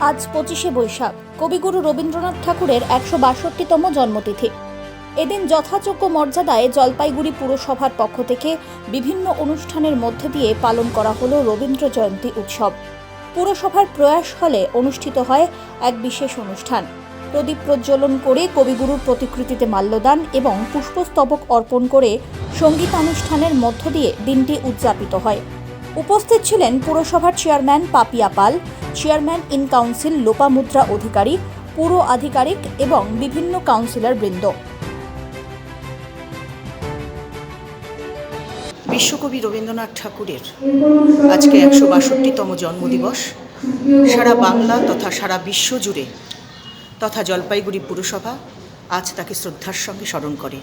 আজ 25শে বৈশাখ কবিগুরু রবীন্দ্রনাথ ঠাকুরের 162তম জন্মতিথি। এদিন যথাযোগ্য মর্যাদায় জলপাইগুড়ি পুরসভার পক্ষ থেকে বিভিন্ন অনুষ্ঠানের মধ্যে দিয়ে পালন করা হলো রবীন্দ্র জয়ন্তী উৎসব। পুরসভার প্রয়াস হলে অনুষ্ঠিত হয় এক বিশেষ অনুষ্ঠান। প্রদীপ প্রজ্বলন করে কবিগুরুর প্রতিকৃতিতে মাল্যদান এবং পুষ্পস্তবক অর্পণ করে সঙ্গীতানুষ্ঠানের মধ্য দিয়ে দিনটি উদযাপিত হয়। উপস্থিত ছিলেন পুরসভার chairman Papiya Pal, chairman in council Lopamudra Adhikari, পুর আধিকারিক এবং বিভিন্ন কাউন্সিলর বৃন্দ। বিশ্বকবি রবীন্দ্রনাথ ঠাকুরের আজকে 162তম জন্মদিবস। সারা বাংলা তথা সারা বিশ্ব জুড়ে তথা জলপাইগুড়ি পুরসভা আজ তাকে শ্রদ্ধার সঙ্গে স্মরণ করে।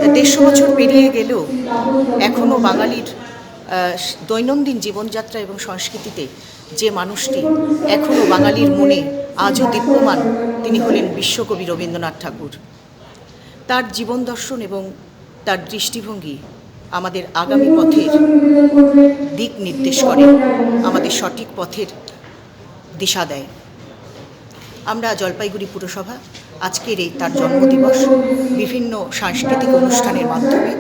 150 বছর পেরিয়ে গেলেও এখনও বাঙালির দৈনন্দিন জীবনযাত্রা এবং সংস্কৃতিতে যে মানুষটি এখনও বাঙালির মনে আজও দীপ্যমান, তিনি হলেন বিশ্বকবি রবীন্দ্রনাথ ঠাকুর। তার জীবন দর্শন এবং তার দৃষ্টিভঙ্গি আমাদের আগামী পথের দিক নির্দেশ করে, আমাদের সঠিক পথের দিশা দেয়। আমরা জলপাইগুড়ি পুরসভা আজকের এই তার জন্মদিবস বিভিন্ন সাংস্কৃতিক অনুষ্ঠানের মাধ্যমে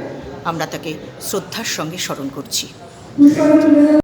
আমরা তাকে শ্রদ্ধার সঙ্গে স্মরণ করছি।